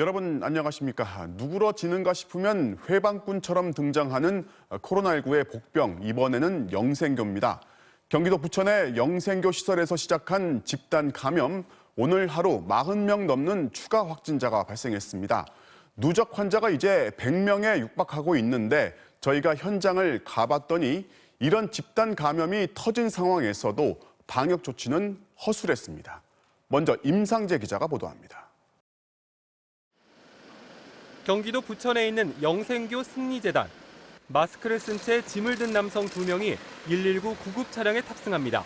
여러분 안녕하십니까? 누구러지는가 싶으면 회방꾼처럼 등장하는 코로나19의 복병, 이번에는 영생교입니다. 경기도 부천의 영생교 시설에서 시작한 집단 감염, 오늘 하루 40명 넘는 추가 확진자가 발생했습니다. 누적 환자가 이제 100명에 육박하고 있는데 저희가 현장을 가봤더니 이런 집단 감염이 터진 상황에서도 방역 조치는 허술했습니다. 먼저 임상재 기자가 보도합니다. 경기도 부천에 있는 영생교 승리재단. 마스크를 쓴 채 짐을 든 남성 2명이 119 구급 차량에 탑승합니다.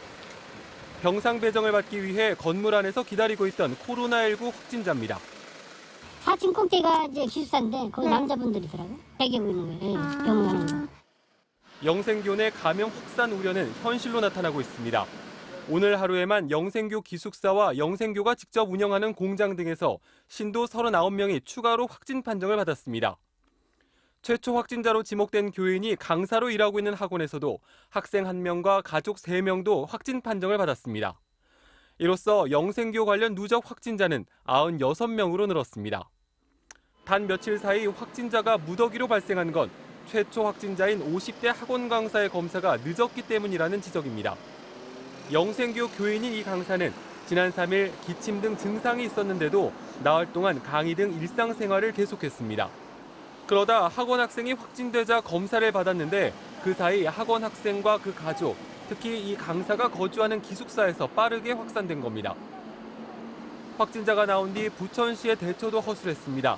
병상 배정을 받기 위해 건물 안에서 기다리고 있던 코로나19 확진자입니다. 4층 꼭대기가 이제 기숙사인데 거기 남자분들이더라고요. 대기하고 있는 거예요. 병원 가는 거. 영생교 내 감염 확산 우려는 현실로 나타나고 있습니다. 오늘 하루에만 영생교 기숙사와 영생교가 직접 운영하는 공장 등에서 신도 39명이 추가로 확진 판정을 받았습니다. 최초 확진자로 지목된 교인이 강사로 일하고 있는 학원에서도 학생 1명과 가족 3명도 확진 판정을 받았습니다. 이로써 영생교 관련 누적 확진자는 96명으로 늘었습니다. 단 며칠 사이 확진자가 무더기로 발생한 건 최초 확진자인 50대 학원 강사의 검사가 늦었기 때문이라는 지적입니다. 영생교 교인인 이 강사는 지난 3일 기침 등 증상이 있었는데도 나흘 동안 강의 등 일상생활을 계속했습니다. 그러다 학원 학생이 확진되자 검사를 받았는데 그 사이 학원 학생과 그 가족, 특히 이 강사가 거주하는 기숙사에서 빠르게 확산된 겁니다. 확진자가 나온 뒤 부천시의 대처도 허술했습니다.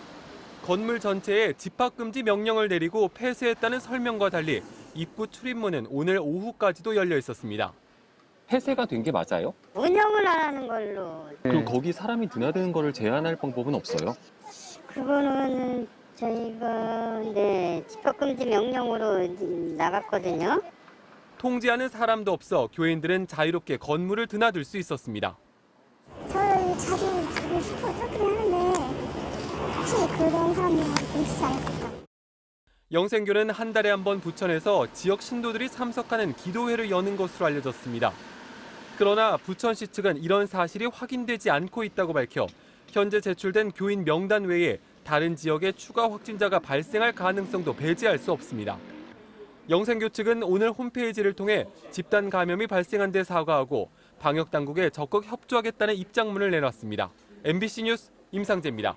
건물 전체에 집합금지 명령을 내리고 폐쇄했다는 설명과 달리 입구 출입문은 오늘 오후까지도 열려 있었습니다. 폐쇄가 된 게 맞아요? 운영을 안 하는 걸로. 그럼 거기 사람이 드나드는 거를 제한할 방법은 없어요? 그거는 저희가 집합금지 명령으로 나갔거든요. 통제하는 사람도 없어 교인들은 자유롭게 건물을 드나들 수 있었습니다. 저희 자주 가고 싶어서 그러는데 혹시 그런 사람이 있지 않을까? 영생교는 한 달에 한 번 부천에서 지역 신도들이 참석하는 기도회를 여는 것으로 알려졌습니다. 그러나 부천시 측은 이런 사실이 확인되지 않고 있다고 밝혀 현재 제출된 교인 명단 외에 다른 지역에 추가 확진자가 발생할 가능성도 배제할 수 없습니다. 영생교 측은 오늘 홈페이지를 통해 집단 감염이 발생한 데 사과하고 방역 당국에 적극 협조하겠다는 입장문을 내놨습니다. MBC 뉴스 임상재입니다.